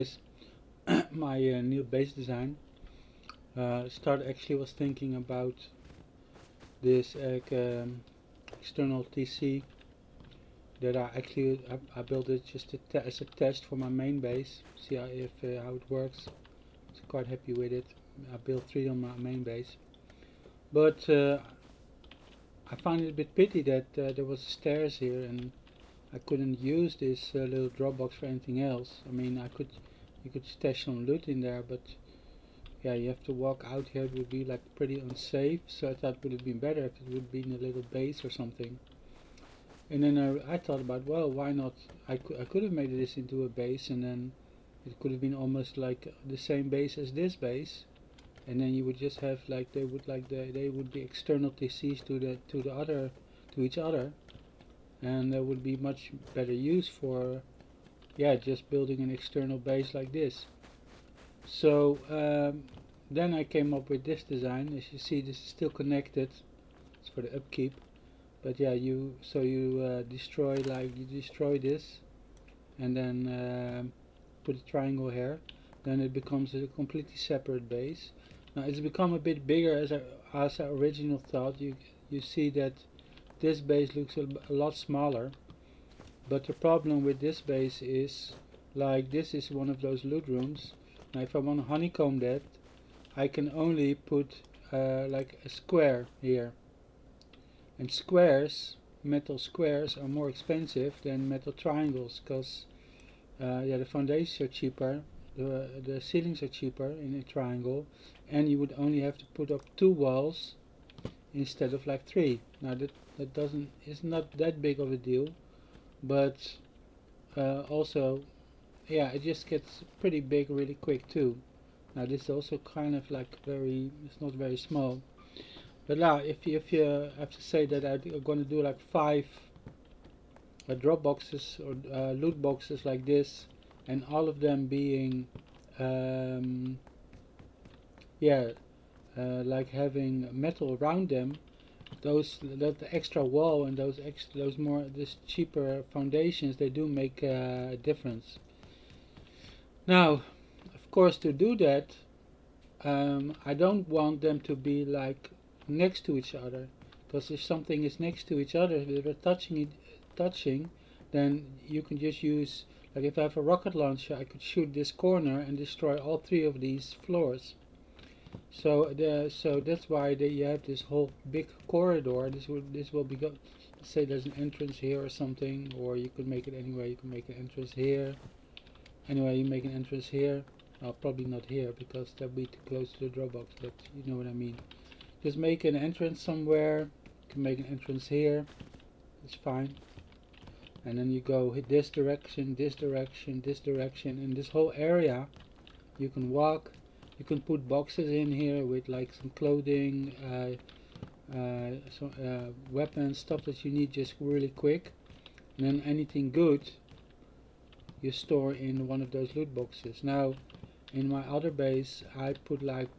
is my new base design. Start actually was thinking about this external TC that I built it just as a test for my main base. See how it works. I was quite happy with it. I built 3 on my main base, but I found it a bit pity that there was stairs here and I couldn't use this little Dropbox for anything else. I mean, you could stash some loot in there, but yeah, you have to walk out here. It would be like pretty unsafe. So I thought it would have been better if it would be in a little base or something. And then I thought about, well, why not? I could have made this into a base, and then it could have been almost like the same base as this base. And then you would just have like they would be external TCs to each other, and there would be much better use for yeah, just building an external base like this. So then I came up with this design. As you see, this is still connected. It's for the upkeep. But yeah, you destroy this, and then put a triangle here. Then it becomes a completely separate base. Now it's become a bit bigger as I originally thought. You see that this base looks a lot smaller. But the problem with this base is, like, this is one of those loot rooms. Now if I want to honeycomb that, I can only put like a square here. And metal squares are more expensive than metal triangles, because yeah, the foundations are cheaper, the ceilings are cheaper in a triangle, and you would only have to put up 2 walls instead of like 3. Now that doesn't is not that big of a deal, but also yeah, it just gets pretty big really quick too. Now this is also kind of like it's not very small. But now if you have to say that I'm going to do like 5 drop boxes or loot boxes like this, and all of them being um, yeah, like having metal around them, that extra wall and those cheaper foundations, they do make a difference. Now, of course, to do that, I don't want them to be like next to each other, because if something is next to each other, if they're touching, then you can just use, like if I have a rocket launcher, I could shoot this corner and destroy all 3 of these floors. So that's why you have this whole big corridor. This will be say there's an entrance here or something, or you could make it anywhere. You can make an entrance here. Anyway, you make an entrance here. Probably not here because that'd be too close to the Dropbox, but you know what I mean. Just make an entrance somewhere. You can make an entrance here. It's fine. And then you go hit this direction, this direction, this direction, and this whole area you can walk. You can put boxes in here with like some clothing, some weapons, stuff that you need just really quick. And then anything good you store in one of those loot boxes. Now in my other base I put like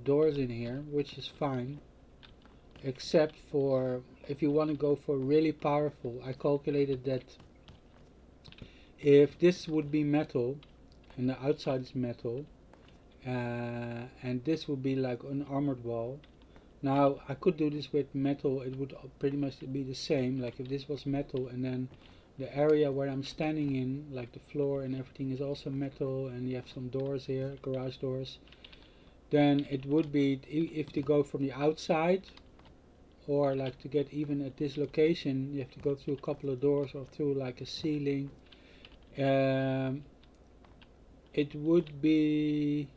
doors in here, which is fine, except for if you want to go for really powerful. I calculated that if this would be metal and the outside is metal, and this would be like an armored wall. Now I could do this with metal, it would pretty much be the same. Like if this was metal and then the area where I'm standing in, like the floor and everything is also metal, and you have some doors here, garage doors, then it would be, if to go from the outside, or like to get even at this location, you have to go through a couple of doors or through like a ceiling. It would be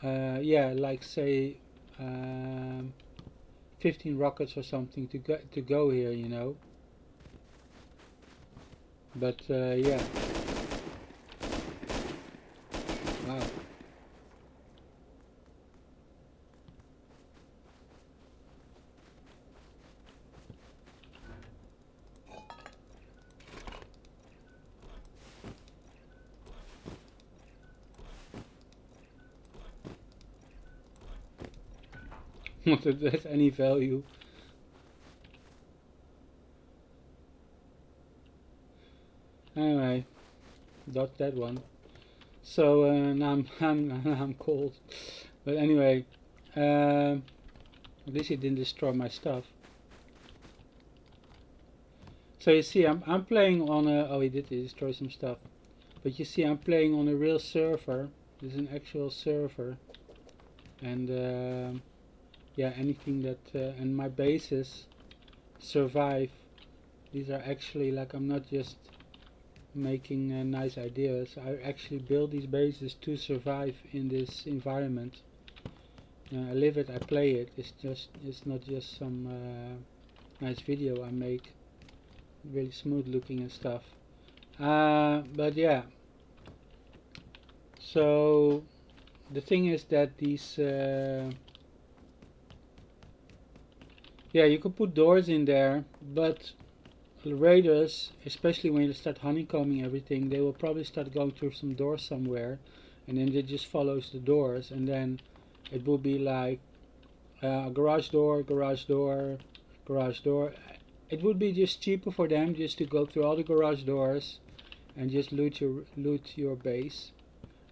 yeah, like say 15 rockets or something to go here, you know. But yeah, wow. Not that there's any value. Anyway, dodge that one. So now I'm cold. But anyway, at least he didn't destroy my stuff. So you see, I'm playing on a. Oh, he did destroy some stuff. But you see, I'm playing on a real server. This is an actual server, and yeah, anything that and my bases survive. These are actually like I'm not just making nice ideas. I actually build these bases to survive in this environment. I live it, I play it. It's not just some nice video I make, really smooth looking and stuff. But yeah. So the thing is that these yeah, you could put doors in there, but raiders, especially when you start honeycombing everything, they will probably start going through some doors somewhere, and then it just follows the doors, and then it will be like garage door, garage door, garage door. It would be just cheaper for them just to go through all the garage doors and just loot your base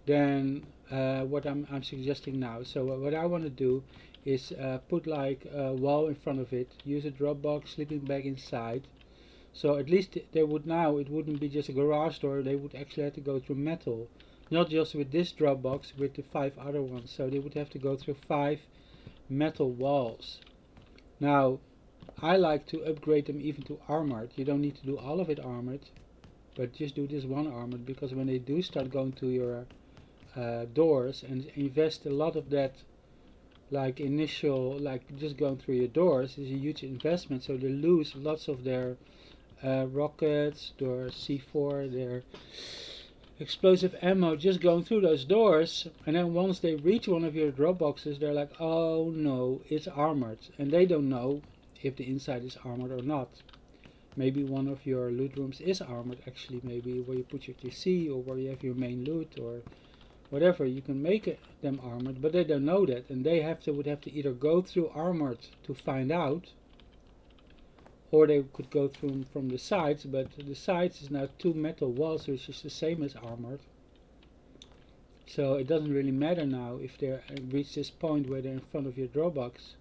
than what I'm suggesting now. So what I want to do is put like a wall in front of it, use a drop box, sleeping bag inside. So at least they would now, it wouldn't be just a garage door, they would actually have to go through metal. Not just with this drop box, with the 5 other ones. So they would have to go through 5 metal walls. Now, I like to upgrade them even to armored. You don't need to do all of it armored, but just do this one armored, because when they do start going to your doors and invest a lot of that, like initial, like just going through your doors is a huge investment, so they lose lots of their rockets, their C4, their explosive ammo just going through those doors, and then once they reach one of your drop boxes, they're like, oh no, it's armored, and they don't know if the inside is armored or not. Maybe one of your loot rooms is armored, actually, maybe where you put your TC or where you have your main loot or whatever, you can make them armored, but they don't know that, and they would have to either go through armored to find out, or they could go through from the sides, but the sides is now 2 metal walls, which is the same as armored. So it doesn't really matter now if they reach this point where they're in front of your draw box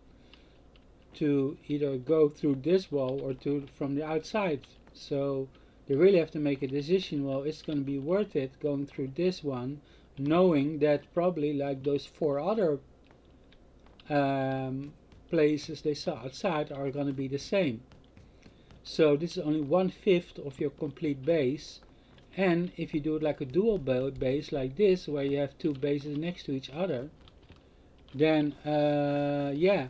to either go through this wall or from the outside. So they really have to make a decision. Well, it's going to be worth it going through this one, knowing that probably like those 4 other places they saw outside are going to be the same. So this is only 1/5 of your complete base, and if you do it like a dual base like this, where you have 2 bases next to each other, then yeah,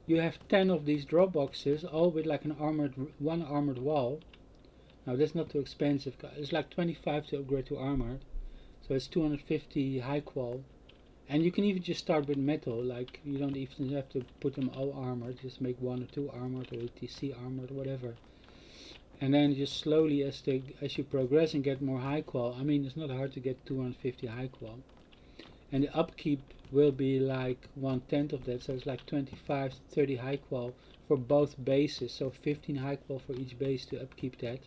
you have 10 of these drop boxes, all with like one armored wall. Now that's not too expensive. It's like 25 to upgrade to armored, so it's 250 high qual. And you can even just start with metal, like you don't even have to put them all armored, just make 1 or 2 armored or TC armored, whatever. And then just slowly as you progress and get more high qual, I mean it's not hard to get 250 high qual. And the upkeep will be like 1/10 of that, so it's like 25 to 30 high qual for both bases, so 15 high qual for each base to upkeep that.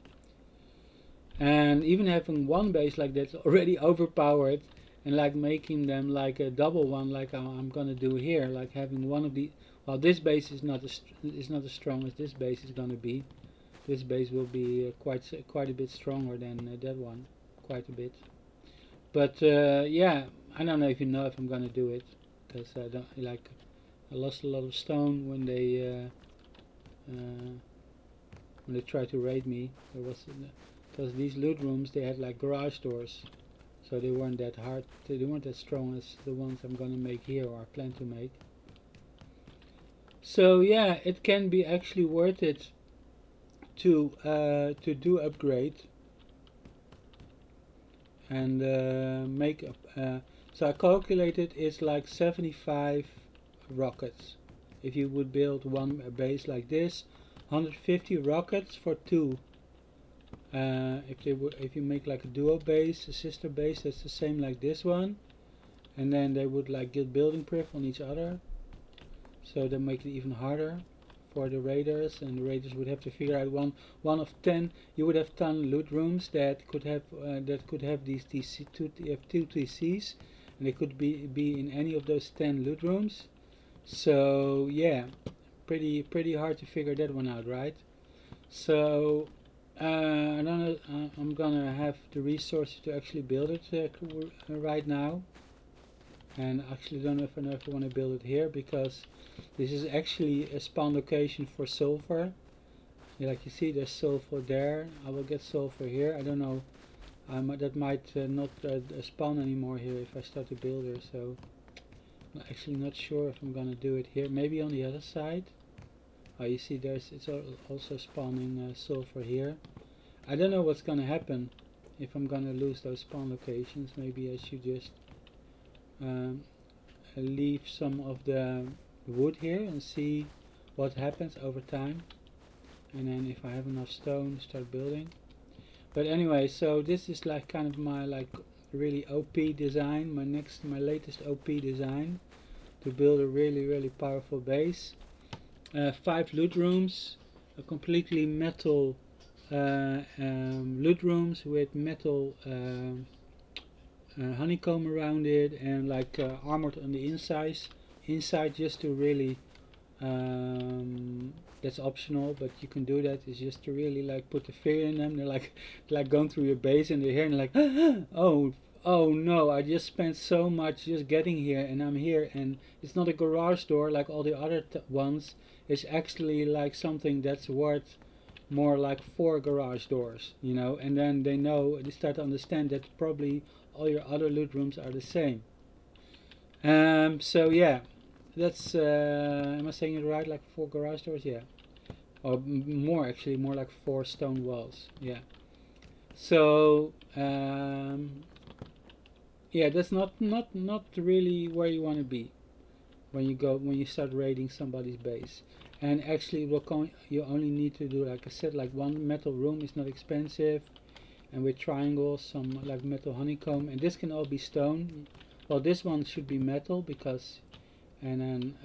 And even having one base like that's already overpowered, and like making them like a double one, like I'm gonna do here, like having one of the, well, this base is not as strong as this base is gonna be. This base will be quite a bit stronger than that one, quite a bit. But yeah, I don't know if you know if I'm gonna do it, because I don't like. I lost a lot of stone when they tried to raid me. There was because these loot rooms, they had like garage doors, so they weren't that hard. They weren't as strong as the ones I'm gonna make here, or I plan to make. So yeah, it can be actually worth it to do upgrade and make so I calculated it's like 75 rockets. If you would build one base like this, 150 rockets for 2. If you make like a duo base, a sister base, that's the same like this one, and then they would like get building priv on each other, so they make it even harder for the raiders, and the raiders would have to figure out one of 10. You would have 10 loot rooms that could have these two TCs, and they could be in any of those 10 loot rooms. So yeah, pretty hard to figure that one out, right? So I don't know. I'm gonna have the resources to actually build it right now, and actually don't know if I want to build it here, because this is actually a spawn location for sulfur. Yeah, like you see, there's sulfur there. I will get sulfur here. I don't know. That might not spawn anymore here if I start to build here. So I'm actually not sure if I'm gonna do it here. Maybe on the other side. Oh, you see, it's also spawning sulfur here. I don't know what's gonna happen if I'm gonna lose those spawn locations. Maybe I should just leave some of the wood here and see what happens over time, and then if I have enough stone, start building. But anyway, so this is like kind of my really OP design, my latest OP design to build a really powerful base. 5 loot rooms, a completely metal loot rooms with metal honeycomb around it, and armored on the inside just to really that's optional, but you can do that. Is just to really put the fear in them. They're like going through your base, and they're here and like oh no, I just spent so much just getting here, and I'm here, and it's not a garage door like all the other ones. It's actually like something that's worth more like 4 garage doors, you know. And then they start to understand that probably all your other loot rooms are the same. So yeah, that's am I saying it right? Like 4 garage doors, yeah, or more actually, more like 4 stone walls, yeah. So yeah, that's not really where you want to be when you start raiding somebody's base. And actually, you only need to do, like I said, like 1 metal room is not expensive, and with triangles, some like metal honeycomb, and this can all be stone. Well, this one should be metal because, and then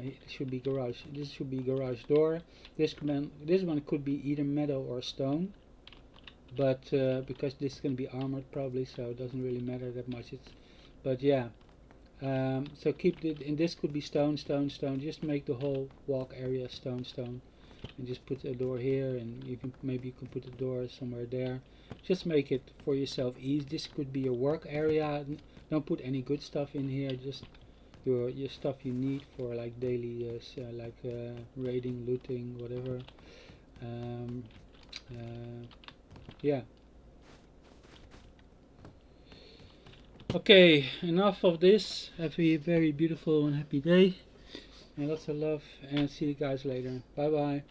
it should be garage. This should be garage door. This one could be either metal or stone, but because this can be armored probably, so it doesn't really matter that much. But yeah. So keep it, and this could be stone. Just make the whole walk area stone, and just put a door here, and maybe you can put a door somewhere there. Just make it for yourself easy. This could be your work area. Don't put any good stuff in here. Just your stuff you need for like daily, raiding, looting, whatever. Yeah. Okay, enough of this. Have a very beautiful and happy day, and lots of love, and see you guys later. Bye bye.